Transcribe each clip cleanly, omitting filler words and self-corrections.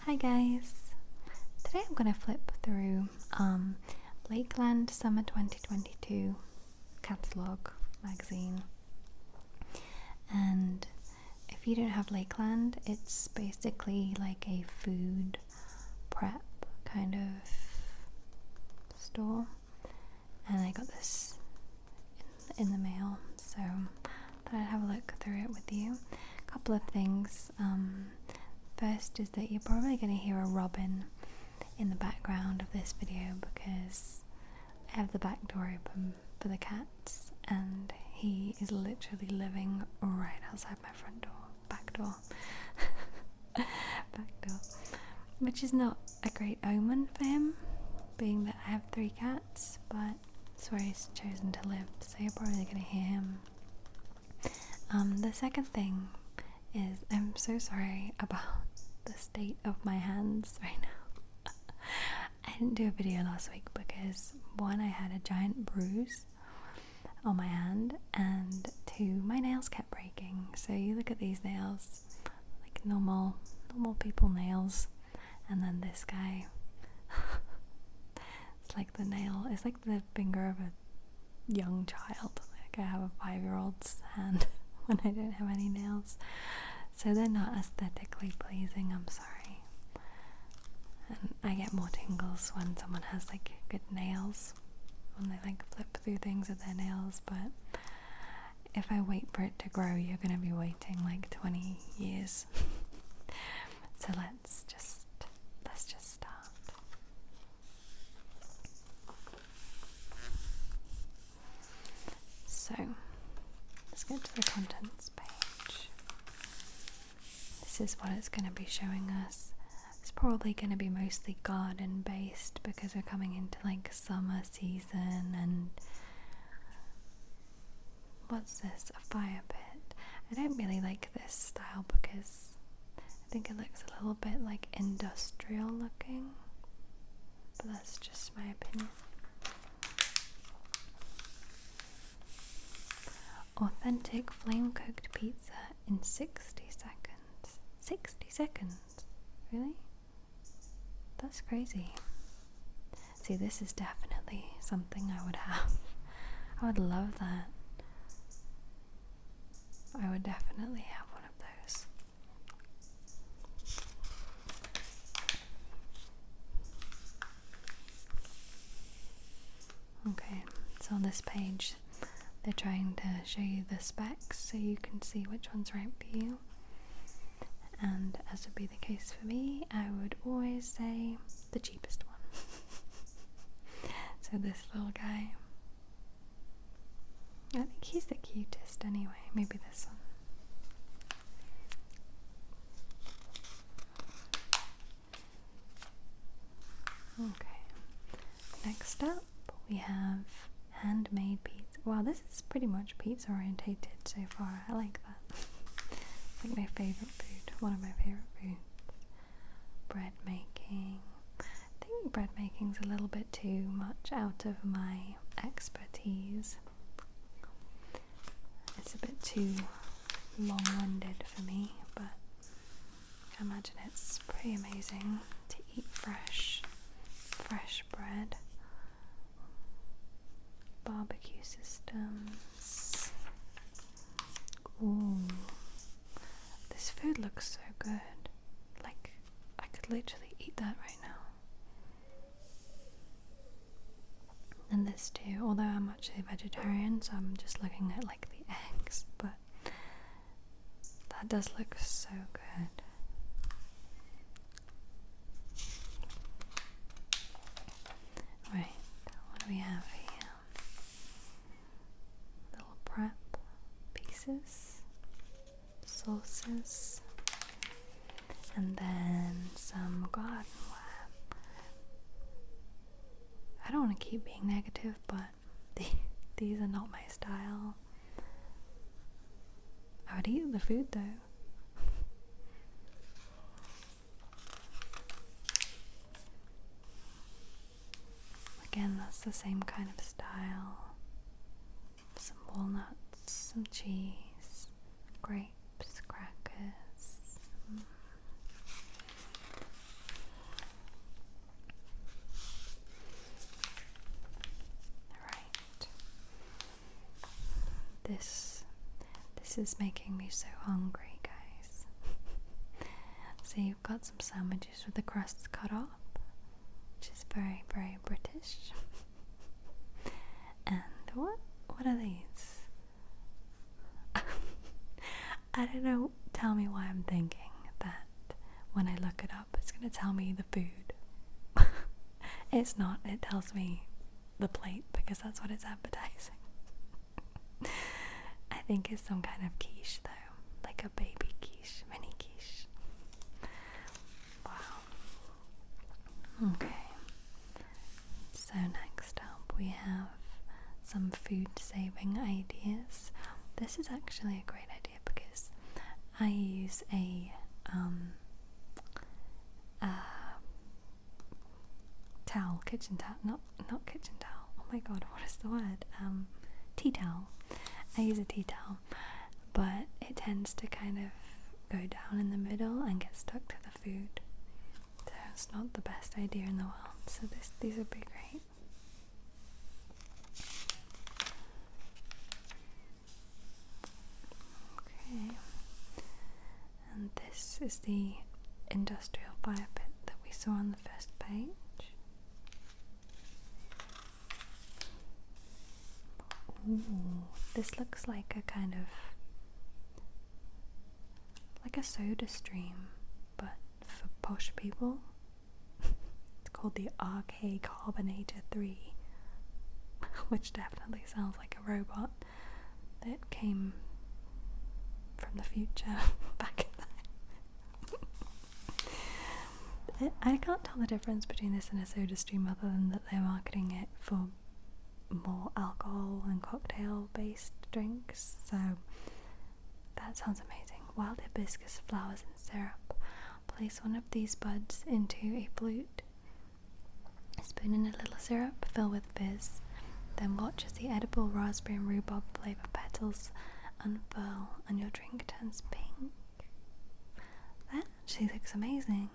Hi guys! Today I'm going to flip through Lakeland Summer 2022 Catalogue magazine, and if you don't have Lakeland, it's basically like a food prep kind of store, and I got this in the mail, so I thought I'd have a look through it with you. A couple of things. First is that you're probably going to hear a robin in the background of this video because I have the back door open for the cats and he is literally living right outside my front door, back door, which is not a great omen for him, being that I have 3 cats, but it's where he's chosen to live, so you're probably going to hear him. The second thing is I'm so sorry about the state of my hands right now. I didn't do a video last week because 1, I had a giant bruise on my hand, and 2, my nails kept breaking. So you look at these nails, like normal people nails, and then this guy, it's like the nail, it's like the finger of a young child. Like I have a 5-year-old's hand when I don't have any nails. So they're not aesthetically pleasing, I'm sorry. And I get more tingles when someone has like good nails, when they like flip through things with their nails, but if I wait for it to grow, you're going to be waiting like 20 years. So let's just start. So let's get to the contents page. This is what it's going to be showing us. It's probably going to be mostly garden based because we're coming into like summer season. And what's this? A fire pit. I don't really like this style because I think it looks a little bit like industrial looking, but that's just my opinion. Authentic flame cooked pizza in 60 seconds. 60 seconds? Really? That's crazy. See, this is definitely something I would have. I would love that. I would definitely have one of those. Okay, so on this page they're trying to show you the specs so you can see which one's right for you. And as would be the case for me, I would always say the cheapest one. So this little guy, I think he's the cutest anyway, maybe this one. Okay, next up we have Handmade Beads. Wow, this is pretty much pizza orientated so far. I like that. It's like my favourite food, one of my favourite foods. Bread making. I think bread making's a little bit too much out of my expertise. It's a bit too long-winded for me, but I imagine it's pretty amazing to eat fresh bread. BBQ Systems. Ooh. This food looks so good. Like, I could literally eat that right now. And this too, although I'm actually a vegetarian, so I'm just looking at like the eggs, but that does look so good. Right, what do we have here? Little prep pieces, sauces, and then some gardenware. I don't want to keep being negative, but these are not my style. I would eat the food though. Again, that's the same kind of style. Some walnuts, some cheese, grapes, crackers. This is making me so hungry, guys. So you've got some sandwiches with the crusts cut off, which is very, very British. And what are these? I don't know, tell me why I'm thinking that when I look it up it's going to tell me the food. It's not, it tells me the plate because that's what it's advertising. I think it's some kind of quiche though, like a baby quiche, mini quiche. Wow. Okay, so next up we have some food saving ideas. This is actually a great idea because I use a towel, kitchen towel, not kitchen towel, oh my god, what is the word, tea towel. I use a tea towel, but it tends to kind of go down in the middle and get stuck to the food, so it's not the best idea in the world, so these would be great. Okay, and this is the industrial fire pit that we saw on the first page. Ooh, this looks like a kind of like a soda stream, but for posh people. It's called the RK Carbonator 3, which definitely sounds like a robot that came from the future back in the I can't tell the difference between this and a soda stream other than that they're marketing it for more alcohol and cocktail based drinks, so that sounds amazing. Wild hibiscus flowers and syrup. Place one of these buds into a flute, spoon in a little syrup, fill with fizz, then watch as the edible raspberry and rhubarb flavour petals unfurl and your drink turns pink. That actually looks amazing.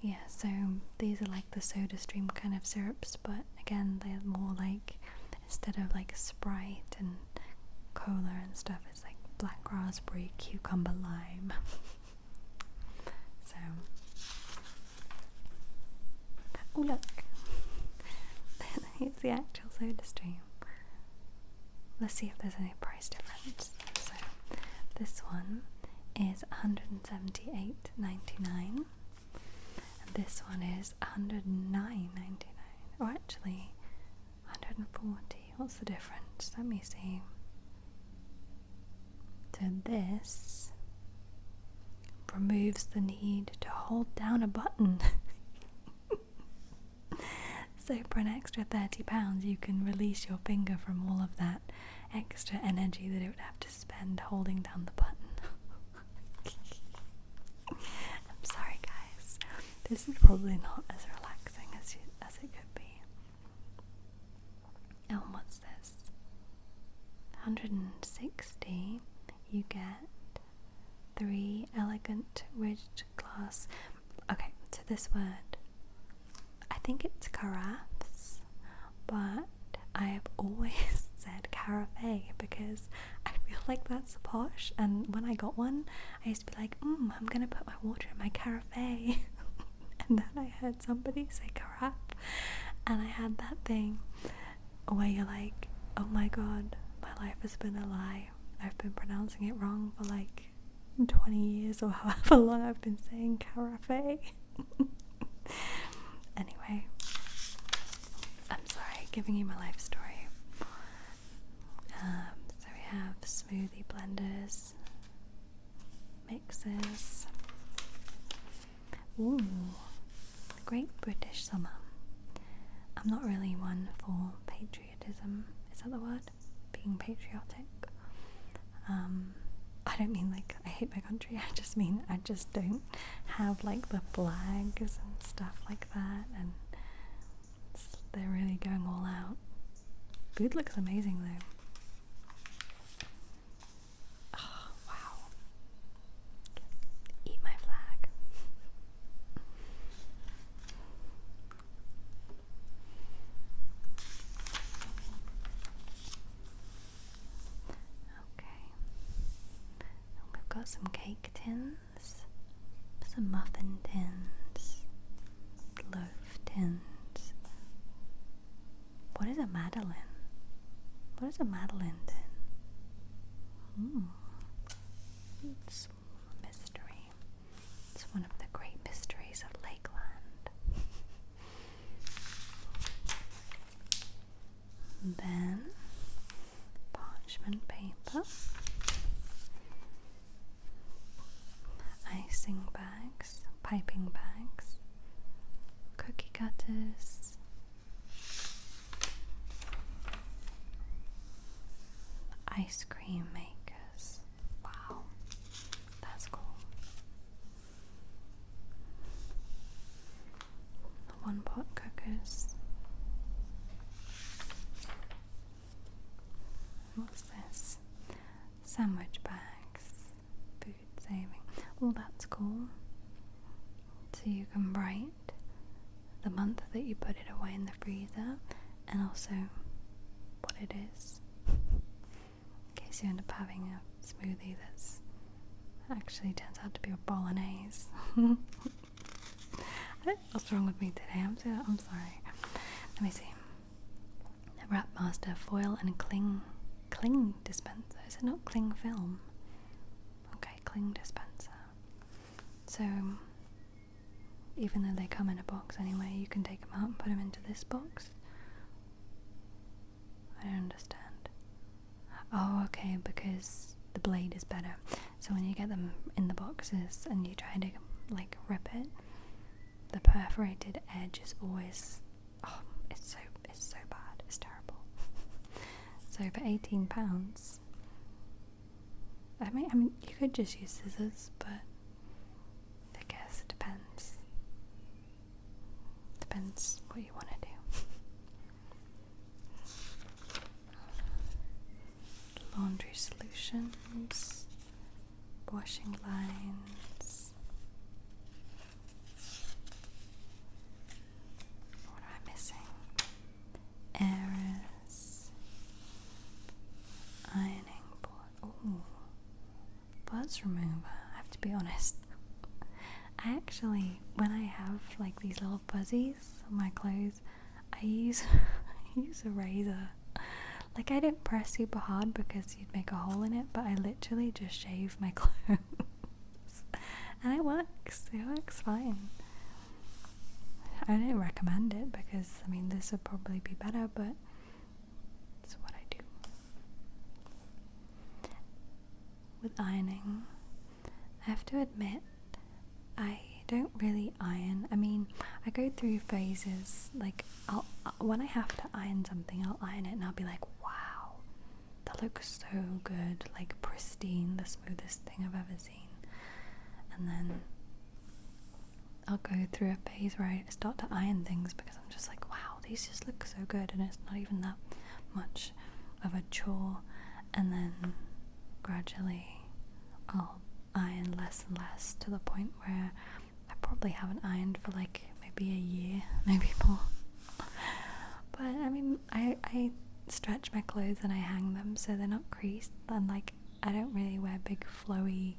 Yeah, so these are like the soda stream kind of syrups, but again they're more like, instead of like Sprite and cola and stuff, it's like black raspberry, cucumber, lime. So, oh look, here's the actual soda stream. Let's see if there's any price difference. So this one is $178.99. This one is $109.99, or actually $140. What's the difference? Let me see. So this removes the need to hold down a button. So for an extra £30 you can release your finger from all of that extra energy that it would have to spend holding down the button. I'm sorry guys. This is probably not as relaxing as it could be. Oh, what's this? 160. You get 3 elegant ridged glass. Okay, so this word, I think it's carafes, but I have always said carafe because I feel like that's posh, and when I got one I used to be like, I'm gonna put my water in my carafe. And then I heard somebody say carafe, and I had that thing where you're like, oh my god, my life has been a lie. I've been pronouncing it wrong for like 20 years or however long I've been saying carafe. Anyway, I'm sorry, giving you my life story. So we have smoothie blenders, mixers. Ooh, great British summer. I'm not really one for patriotism. Is that the word? Being patriotic. I don't mean like I hate my country. I just mean I just don't have like the flags and stuff like that, and they're really going all out. Food looks amazing though. Oh, wow. Eat my flag. got some cake tins, some muffin tins, loaf tins. What is a Madeleine? What is a Madeleine tin? It's a mystery. It's one of the great mysteries of Lakeland. Then parchment paper, icing bags, piping bags, cookie cutters, ice cream makers. Wow, that's cool. One pot cookers. What's this? Sandwich bags, food saving. Well, that's cool. So you can write the month that you put it away in the freezer and also what it is. In case you end up having a smoothie that's actually turns out to be a bolognese. I don't know what's wrong with me today. I'm sorry. Let me see. Wrap master, foil and cling dispenser. Is it not cling film? Okay, cling dispenser. So even though they come in a box anyway, you can take them out and put them into this box. I don't understand. Oh, okay, because the blade is better. So when you get them in the boxes and you try to like rip it, the perforated edge is always, oh, it's so bad. It's terrible. So for £18, I mean, you could just use scissors, but I guess it depends. Depends what you want to do. Laundry solutions, washing lines. What am I missing? Errors. Ironing board. Ooh. Buzz remover. I have to be honest. I actually, when I have like these little fuzzies on my clothes, I use a razor. Like, I don't press super hard because you'd make a hole in it, but I literally just shave my clothes. And it works. It works fine. I don't recommend it because, I mean, this would probably be better, but it's what I do. With ironing, I have to admit, I don't really iron. I mean, I go through phases. Like, when I have to iron something, I'll iron it and I'll be like, wow, that looks so good, like pristine, the smoothest thing I've ever seen. And then I'll go through a phase where I start to iron things because I'm just like, wow, these just look so good, and it's not even that much of a chore. And then gradually I'll iron less and less to the point where I probably haven't ironed for like maybe a year, maybe more. But I mean, I stretch my clothes and I hang them so they're not creased, and like I don't really wear big flowy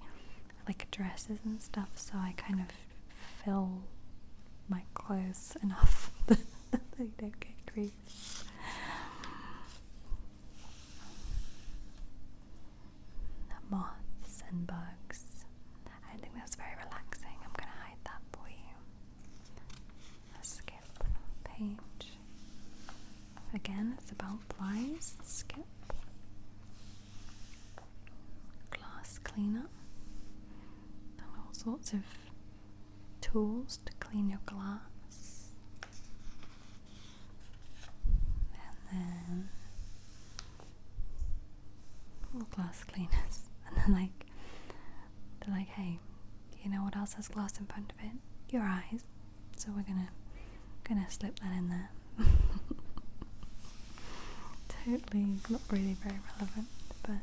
like dresses and stuff, so I kind of fill my clothes enough that they don't get creased. Moths and bugs. I think that's very relaxing. I'm gonna hide that for you. Skip page. Again, it's about flies. Skip. Glass cleaner. All sorts of tools to clean your glass. And then all glass cleaners. And then they're like, hey, you know what else has glass in front of it? Your eyes. So we're gonna slip that in there. Totally not really very relevant, but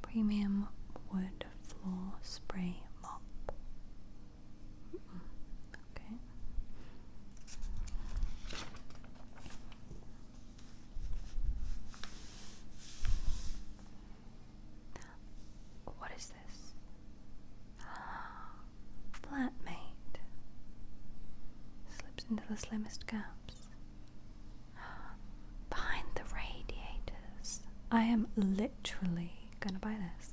premium wood floor spray mop. Okay. into the slimmest gaps. Behind the radiators. I am literally gonna buy this.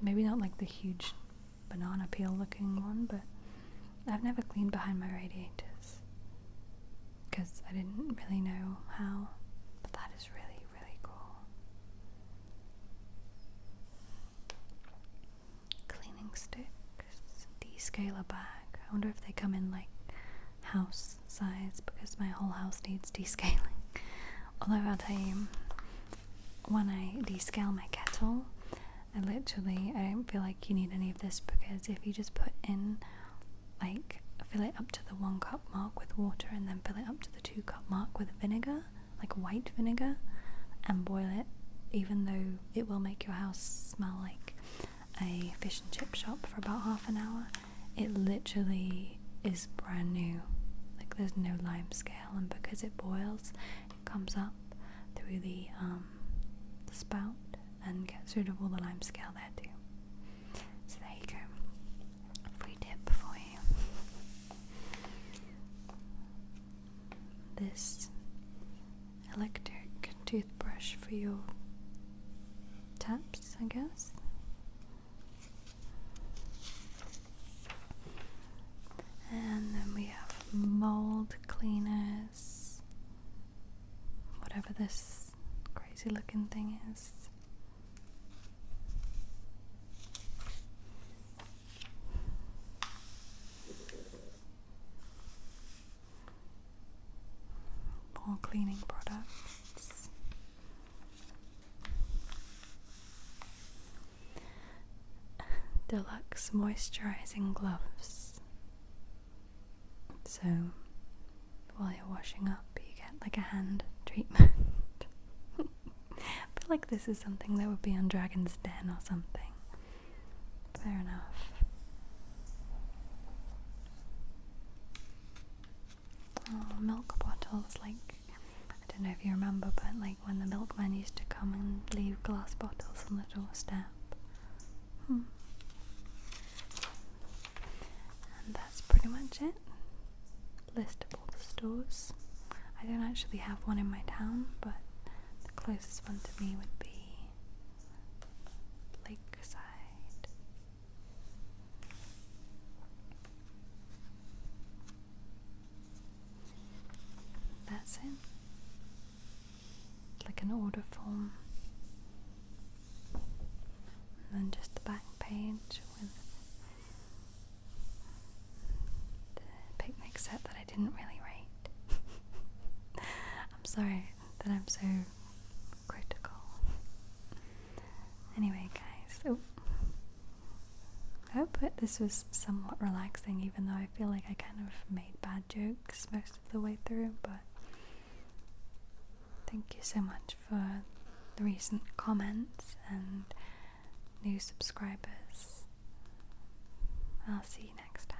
Maybe not like the huge banana peel looking one, but I've never cleaned behind my radiators because I didn't really know how, but that is really, really cool. Cleaning sticks, descaler bag. I wonder if they come in like house size because my whole house needs descaling. Although I'll tell you, when I descale my kettle, I don't feel like you need any of this, because if you just put in, like, fill it up to the 1 cup mark with water and then fill it up to the 2 cup mark with vinegar, like white vinegar, and boil it, even though it will make your house smell like a fish and chip shop for about half an hour, it literally is brand new. Like, there's no lime scale, and because it boils, it comes up through the spout and gets rid of all the lime scale there too. So there you go. Free tip for you. This electric toothbrush for your taps, I guess. And then we have mold cleaners, whatever this crazy looking thing is. More cleaning products. Deluxe moisturizing gloves. So while you're washing up, you get like a hand treatment. I feel like this is something that would be on Dragon's Den or something. Fair enough. Oh, milk bottles, like, I don't know if you remember, but like when the milkman used to come and leave glass bottles on the doorstep. And that's pretty much it. List of all the stores. I don't actually have one in my town, but the closest one to me would be Lakeside. That's it. It's like an order form. And then just the back page with the picnic set that I didn't really rate. I'm sorry that I'm so critical. Anyway, guys, I hope that this was somewhat relaxing, even though I feel like I kind of made bad jokes most of the way through, but thank you so much for the recent comments and new subscribers. I'll see you next time.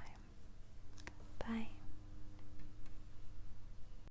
Bye.